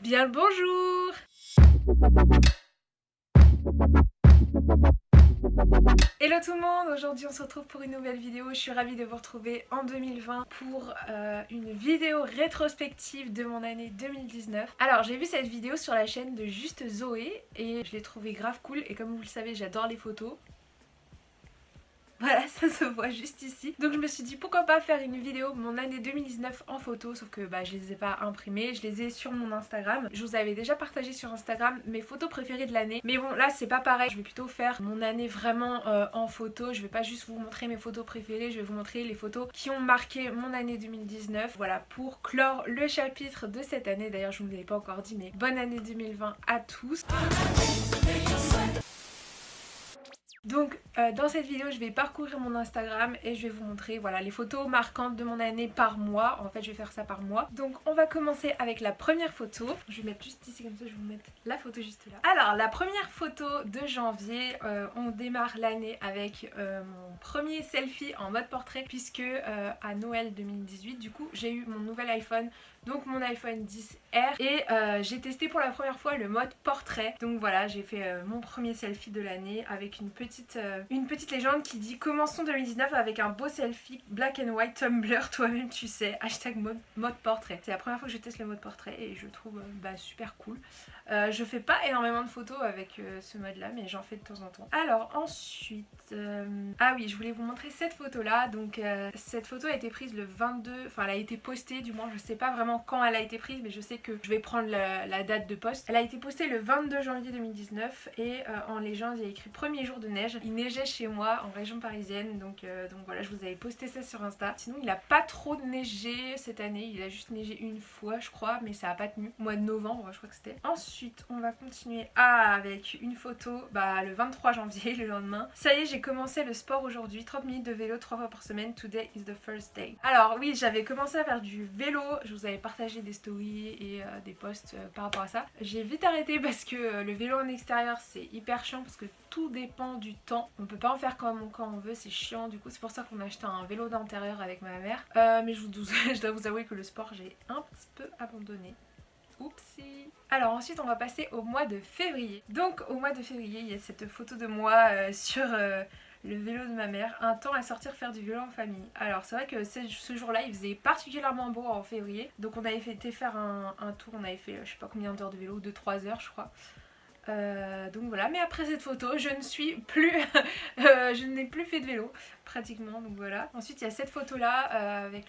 Bien le bonjour! Hello tout le monde, aujourd'hui on se retrouve pour une nouvelle vidéo. Je suis ravie de vous retrouver en 2020 pour une vidéo rétrospective de mon année 2019. Alors j'ai vu cette vidéo sur la chaîne de Juste Zoé et je l'ai trouvée grave cool et comme vous le savez j'adore les photos. Voilà, ça se voit juste ici. Donc je me suis dit pourquoi pas faire une vidéo de mon année 2019 en photo, sauf que je les ai pas imprimées, je les ai sur mon Instagram. Je vous avais déjà partagé sur Instagram mes photos préférées de l'année. Mais bon là c'est pas pareil, je vais plutôt faire mon année vraiment en photo. Je vais pas juste vous montrer mes photos préférées, je vais vous montrer les photos qui ont marqué mon année 2019. Voilà, pour clore le chapitre de cette année. D'ailleurs je ne vous l'avais pas encore dit, mais bonne année 2020 à tous. Donc dans cette vidéo je vais parcourir mon Instagram et je vais vous montrer voilà les photos marquantes de mon année par mois. En fait je vais faire ça par mois. Donc on va commencer avec la première photo. Je vais mettre juste ici comme ça, je vais vous mettre la photo juste là. Alors la première photo de janvier, on démarre l'année avec mon premier selfie en mode portrait puisque à Noël 2018 du coup j'ai eu mon nouvel iPhone. Donc mon iPhone 10R et j'ai testé pour la première fois le mode portrait. Donc voilà, j'ai fait mon premier selfie de l'année avec une petite légende qui dit commençons 2019 avec un beau selfie black and white Tumblr, toi-même tu sais, hashtag mode portrait. C'est la première fois que je teste le mode portrait et je trouve super cool. Je fais pas énormément de photos avec ce mode là mais j'en fais de temps en temps. Alors ensuite, ah oui, je voulais vous montrer cette photo là. Donc cette photo a été prise le 22, enfin elle a été postée du moins, je sais pas vraiment quand elle a été prise mais je sais que je vais prendre la date de poste. Elle a été postée le 22 janvier 2019 et en légende il y a écrit premier jour de neige. Il neigeait chez moi en région parisienne donc voilà, je vous avais posté ça sur Insta. Sinon il a pas trop neigé cette année, il a juste neigé une fois je crois mais ça a pas tenu. Au mois de novembre je crois que c'était. Ensuite on va continuer avec une photo le 23 janvier, le lendemain. Ça y est, j'ai commencé le sport aujourd'hui, 30 minutes de vélo 3 fois par semaine, today is the first day. Alors oui, j'avais commencé à faire du vélo, je vous avais partagé des stories et des posts par rapport à ça. J'ai vite arrêté parce que le vélo en extérieur c'est hyper chiant parce que tout dépend du temps. On peut pas en faire quand on veut, c'est chiant. Du coup c'est pour ça qu'on a acheté un vélo d'intérieur avec ma mère. Mais je dois vous avouer que le sport j'ai un petit peu abandonné. Oupsie. Alors ensuite on va passer au mois de février. Donc au mois de février il y a cette photo de moi sur le vélo de ma mère, un temps à sortir faire du vélo en famille. Alors c'est vrai que ce jour-là il faisait particulièrement beau en février. Donc on avait été faire un tour, on avait fait je sais pas combien d'heures de vélo, 2-3 heures je crois. Donc voilà, mais après cette photo je ne suis plus je n'ai plus fait de vélo pratiquement, donc voilà. Ensuite il y a cette photo là avec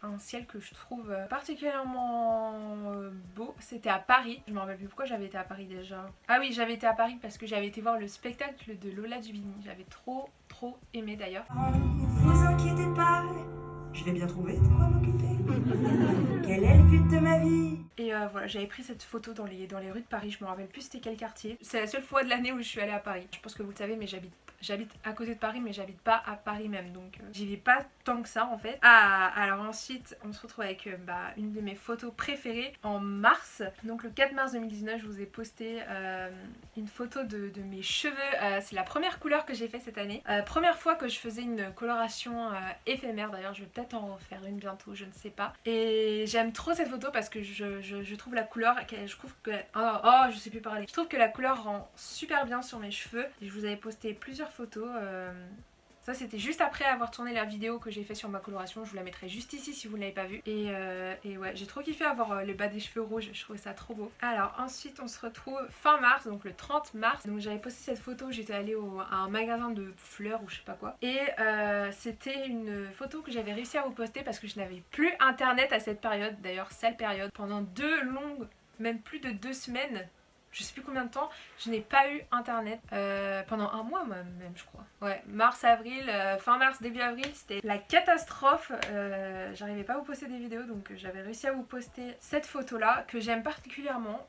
un ciel que je trouve particulièrement beau. C'était à Paris, je me rappelle plus pourquoi j'avais été à Paris déjà. Ah oui, j'avais été à Paris parce que j'avais été voir le spectacle de Lola Dubini, j'avais trop aimé d'ailleurs. Vous inquiétez pas, je vais bien trouver de quoi m'occuper. Quel est le but de ma vie? Et voilà, j'avais pris cette photo dans les rues de Paris, je me rappelle plus c'était quel quartier. C'est la seule fois de l'année où je suis allée à Paris. Je pense que vous le savez mais j'habite à côté de Paris mais j'habite pas à Paris même, donc j'y vais pas tant que ça en fait. Ah, alors ensuite on se retrouve avec une de mes photos préférées en mars. Donc le 4 mars 2019 je vous ai posté une photo de mes cheveux. C'est la première couleur que j'ai fait cette année. Première fois que je faisais une coloration éphémère, d'ailleurs je vais peut-être en refaire une bientôt, je ne sais pas. Et j'aime trop cette photo parce que je trouve la couleur, je trouve que je sais plus parler. Je trouve que la couleur rend super bien sur mes cheveux. Et je vous avais posté plusieurs photos. Ça c'était juste après avoir tourné la vidéo que j'ai fait sur ma coloration, je vous la mettrai juste ici si vous ne l'avez pas vue. Et ouais, j'ai trop kiffé avoir le bas des cheveux rouges, je trouvais ça trop beau. Alors ensuite on se retrouve fin mars, donc le 30 mars. Donc j'avais posté cette photo, j'étais allée à un magasin de fleurs ou je sais pas quoi. Et c'était une photo que j'avais réussi à vous poster parce que je n'avais plus internet à cette période, d'ailleurs sale période. Pendant 2 longues, même plus de 2 semaines, je sais plus combien de temps, je n'ai pas eu internet pendant un mois même je crois. Ouais, mars, avril, fin mars, début avril, c'était la catastrophe. J'arrivais pas à vous poster des vidéos donc j'avais réussi à vous poster cette photo là que j'aime particulièrement.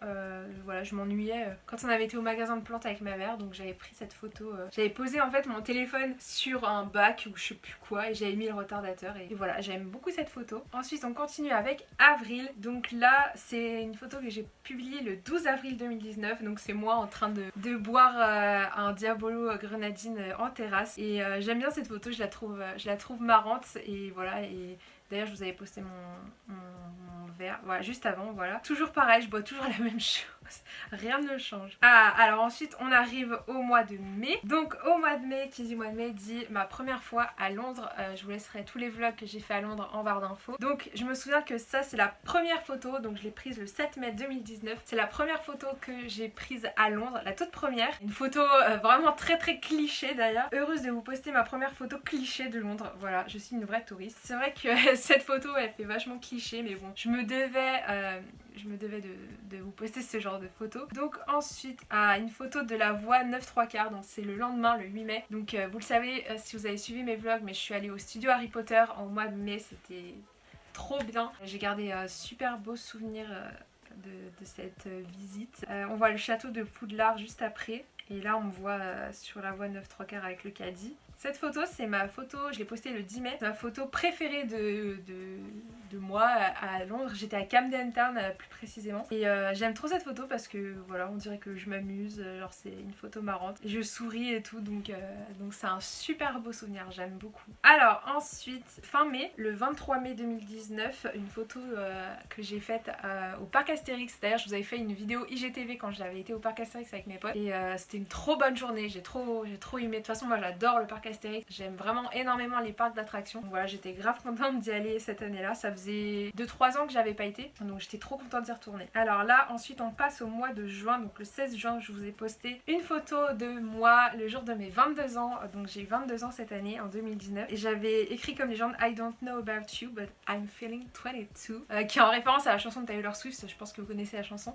Voilà, je m'ennuyais quand on avait été au magasin de plantes avec ma mère donc j'avais pris cette photo. J'avais posé en fait mon téléphone sur un bac ou je sais plus quoi et j'avais mis le retardateur et voilà, j'aime beaucoup cette photo. Ensuite on continue avec avril. Donc là c'est une photo que j'ai publiée le 12 avril 2019. Donc c'est moi en train de boire un Diabolo grenadine en terrasse et j'aime bien cette photo, je la trouve marrante et voilà. Et D'ailleurs je vous avais posté mon verre, voilà, juste avant, voilà. Toujours pareil, je bois toujours la même chose. Rien ne change. Ah, alors ensuite on arrive au mois de mai. Donc au mois de mai, qui dit mois de mai dit ma première fois à Londres. Je vous laisserai tous les vlogs que j'ai fait à Londres en barre d'infos. Donc je me souviens que ça c'est la première photo, donc je l'ai prise le 7 mai 2019. C'est la première photo que j'ai prise à Londres, la toute première. Une photo vraiment très cliché d'ailleurs. Heureuse de vous poster ma première photo cliché de Londres. Voilà, je suis une vraie touriste. C'est vrai que cette photo elle fait vachement cliché, mais bon, je me devais de vous poster ce genre de photos. Donc ensuite, une photo de la voie 9/3, donc c'est le lendemain, le 8 mai. Donc vous le savez si vous avez suivi mes vlogs, mais je suis allée au studio Harry Potter en mois de mai, c'était trop bien. J'ai gardé un super beau souvenir de cette visite. On voit le château de Poudlard juste après. Et là on me voit sur la voie 9/3 avec le caddie. Cette photo c'est ma photo, je l'ai postée le 10 mai, c'est ma photo préférée de moi à Londres. J'étais à Camden Town plus précisément. Et j'aime trop cette photo parce que voilà, on dirait que je m'amuse, genre c'est une photo marrante. Et je souris et tout, donc c'est un super beau souvenir, j'aime beaucoup. Alors ensuite, fin mai, le 23 mai 2019, une photo que j'ai faite au parc Astérix. D'ailleurs je vous avais fait une vidéo IGTV quand j'avais été au parc Astérix avec mes potes. Et c'était une trop bonne journée, j'ai trop aimé. De toute façon moi j'adore le parc Astérix, j'aime vraiment énormément les parcs d'attractions. Donc voilà, j'étais grave contente d'y aller cette année-là. Ça faisait 2-3 ans que j'avais pas été, donc j'étais trop contente d'y retourner. Alors là ensuite on passe au mois de juin, donc le 16 juin je vous ai posté une photo de moi le jour de mes 22 ans. Donc j'ai 22 ans cette année en 2019 et j'avais écrit comme légende I don't know about you but I'm feeling 22, qui est en référence à la chanson de Taylor Swift. Je pense que vous connaissez la chanson.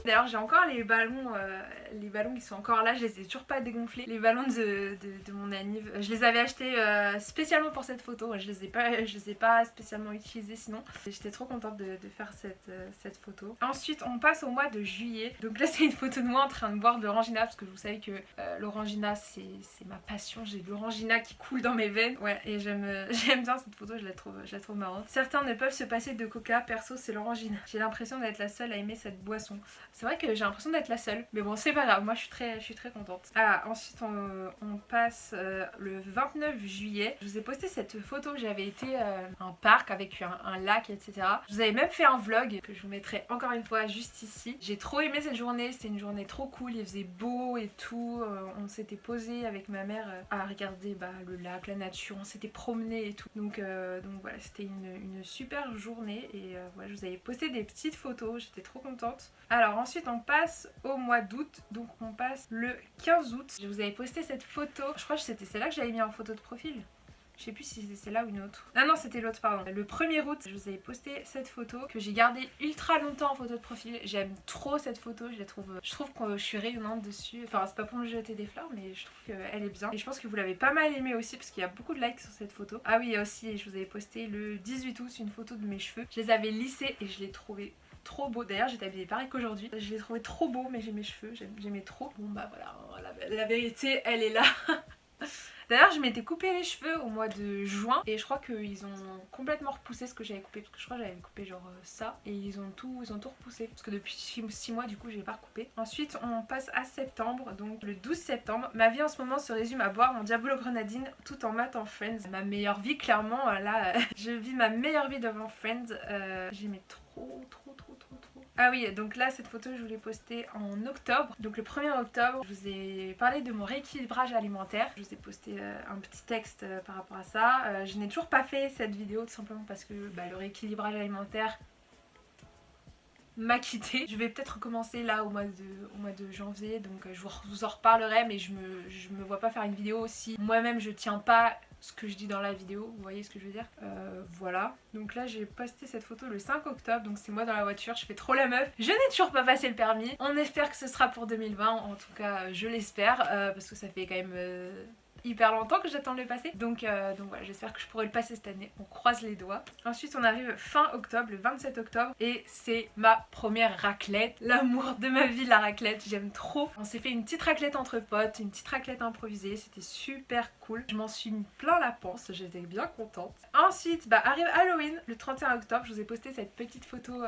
D'ailleurs j'ai encore les ballons qui sont encore là, je les ai toujours pas dégonflés. Les ballons de mon anniv. Je les avais achetés spécialement pour cette photo, je les ai pas spécialement utilisés sinon. J'étais trop contente de faire cette photo. Ensuite on passe au mois de juillet. Donc là c'est une photo de moi en train de boire de l'orangina, parce que vous savez que l'orangina c'est ma passion. J'ai de l'orangina qui coule dans mes veines. Ouais, et j'aime bien cette photo, je la trouve marrante. Certains ne peuvent se passer de coca, perso c'est l'orangina. J'ai l'impression d'être la seule à aimer cette boisson. C'est vrai que j'ai l'impression d'être la seule, mais bon c'est pas grave, moi je suis très contente. Ah, ensuite on passe le 29 juillet. Je vous ai posté cette photo, j'avais été à un parc avec un lac, etc. Je vous avais même fait un vlog que je vous mettrai encore une fois juste ici. J'ai trop aimé cette journée, c'était une journée trop cool, il faisait beau et tout. On s'était posé avec ma mère à regarder le lac, la nature, on s'était promené et tout. Donc voilà, c'était une super journée et voilà, je vous avais posté des petites photos, j'étais trop contente. Alors ensuite on passe au mois d'août, donc on passe le 15 août. Je vous avais posté cette photo, je crois que c'était celle-là que j'avais mis en photo de profil. Je sais plus si c'était celle-là ou une autre. Ah non, c'était l'autre, pardon. Le 1er août, je vous avais posté cette photo que j'ai gardée ultra longtemps en photo de profil. J'aime trop cette photo, je trouve que je suis rayonnante dessus. Enfin, c'est pas pour me jeter des fleurs, mais je trouve qu'elle est bien. Et je pense que vous l'avez pas mal aimée aussi, parce qu'il y a beaucoup de likes sur cette photo. Ah oui, il y a aussi, je vous avais posté le 18 août une photo de mes cheveux. Je les avais lissés et je les trouvais trop beau. D'ailleurs j'étais habillée pareil qu'aujourd'hui. Je l'ai trouvé trop beau, mais j'ai mes cheveux, j'aimais trop. Bon bah voilà, la vérité elle est là. D'ailleurs je m'étais coupé les cheveux au mois de juin et je crois qu'ils ont complètement repoussé ce que j'avais coupé, parce que je crois que j'avais coupé genre ça et ils ont tout repoussé, parce que depuis 6 mois du coup j'ai pas recoupé. Ensuite on passe à septembre, donc le 12 septembre. Ma vie en ce moment se résume à boire mon Diabolo Grenadine tout en matant Friends. Ma meilleure vie clairement, là je vis ma meilleure vie devant Friends. J'aimais trop. Ah oui, donc là cette photo je vous l'ai postée en octobre. Donc le 1er octobre, je vous ai parlé de mon rééquilibrage alimentaire. Je vous ai posté un petit texte par rapport à ça. Je n'ai toujours pas fait cette vidéo tout simplement parce que le rééquilibrage alimentaire m'a quitté. Je vais peut-être recommencer là au mois de janvier, donc je vous en reparlerai, mais je me vois pas faire une vidéo aussi. Moi-même je tiens pas ce que je dis dans la vidéo, vous voyez ce que je veux dire. Voilà, donc là j'ai posté cette photo le 5 octobre, donc c'est moi dans la voiture, je fais trop la meuf. Je n'ai toujours pas passé le permis, on espère que ce sera pour 2020, en tout cas je l'espère, parce que ça fait quand même hyper longtemps que j'attends de le passer, donc voilà, j'espère que je pourrai le passer cette année, on croise les doigts. Ensuite on arrive fin octobre, le 27 octobre, et c'est ma première raclette, l'amour de ma vie la raclette, j'aime trop. On s'est fait une petite raclette entre potes, une petite raclette improvisée, c'était super cool, je m'en suis mis plein la panse, j'étais bien contente. Ensuite arrive Halloween, le 31 octobre, je vous ai posté cette petite photo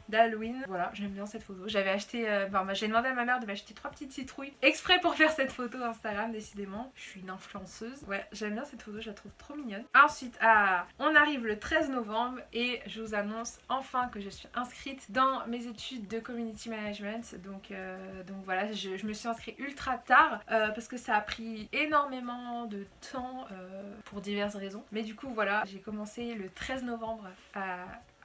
d'Halloween. Voilà, j'aime bien cette photo. J'avais acheté, j'ai demandé à ma mère de m'acheter 3 petites citrouilles exprès pour faire cette photo Instagram, décidément. Je suis une influenceuse. Ouais, j'aime bien cette photo, je la trouve trop mignonne. Ensuite, on arrive le 13 novembre et je vous annonce enfin que je suis inscrite dans mes études de community management. Donc voilà, je me suis inscrite ultra tard parce que ça a pris énormément de temps pour diverses raisons. Mais du coup, voilà, j'ai commencé le 13 novembre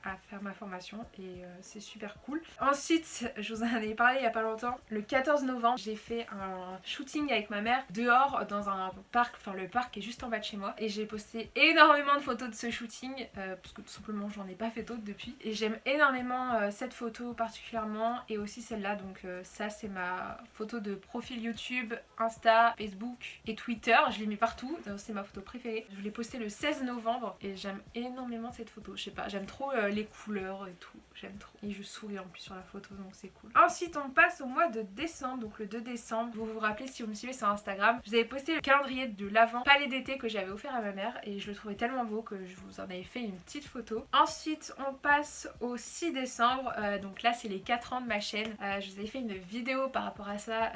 à faire ma formation et c'est super cool. Ensuite, je vous en ai parlé il y a pas longtemps, le 14 novembre j'ai fait un shooting avec ma mère dehors dans un parc, enfin le parc est juste en bas de chez moi, et j'ai posté énormément de photos de ce shooting parce que tout simplement j'en ai pas fait d'autres depuis, et j'aime énormément cette photo particulièrement et aussi celle-là. Donc ça c'est ma photo de profil YouTube, Insta, Facebook et Twitter, je l'ai mis partout, c'est ma photo préférée. Je l'ai postée le 16 novembre et j'aime énormément cette photo, je sais pas, j'aime trop les couleurs et tout, j'aime trop. Et je souris en plus sur la photo, donc c'est cool. Ensuite on passe au mois de décembre, donc le 2 décembre, vous vous rappelez si vous me suivez sur Instagram, je vous avais posté le calendrier de l'Avent palais d'été que j'avais offert à ma mère et je le trouvais tellement beau que je vous en avais fait une petite photo. Ensuite on passe au 6 décembre, donc là c'est les 4 ans de ma chaîne. Je vous avais fait une vidéo par rapport à ça.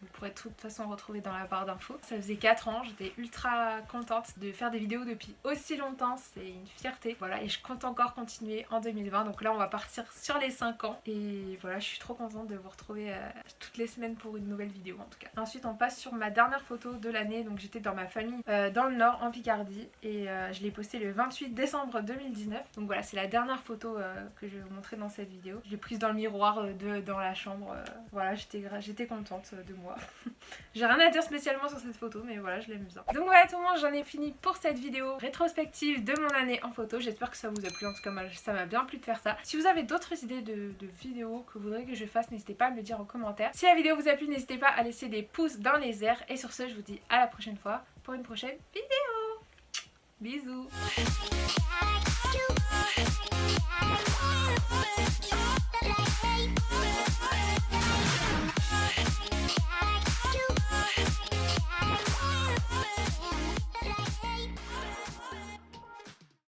Vous pourrez de toute façon retrouver dans la barre d'infos. Ça faisait 4 ans, j'étais ultra contente de faire des vidéos depuis aussi longtemps, c'est une fierté. Voilà, et je compte encore continuer en 2020, donc là on va partir sur les 5 ans. Et voilà, je suis trop contente de vous retrouver toutes les semaines pour une nouvelle vidéo en tout cas. Ensuite on passe sur ma dernière photo de l'année, donc j'étais dans ma famille dans le Nord, en Picardie, et je l'ai postée le 28 décembre 2019. Donc voilà, c'est la dernière photo que je vais vous montrer dans cette vidéo. Je l'ai prise dans le miroir dans la chambre, voilà, j'étais contente de moi. J'ai rien à dire spécialement sur cette photo, mais voilà, je l'aime bien. Donc voilà tout le monde, j'en ai fini pour cette vidéo rétrospective de mon année en photo. J'espère que ça vous a plu, en tout cas ça m'a bien plu de faire ça. Si vous avez d'autres idées de vidéos que vous voudriez que je fasse, n'hésitez pas à me le dire en commentaire. Si la vidéo vous a plu, n'hésitez pas à laisser des pouces dans les airs. Et sur ce, je vous dis à la prochaine fois pour une prochaine vidéo. Bisous.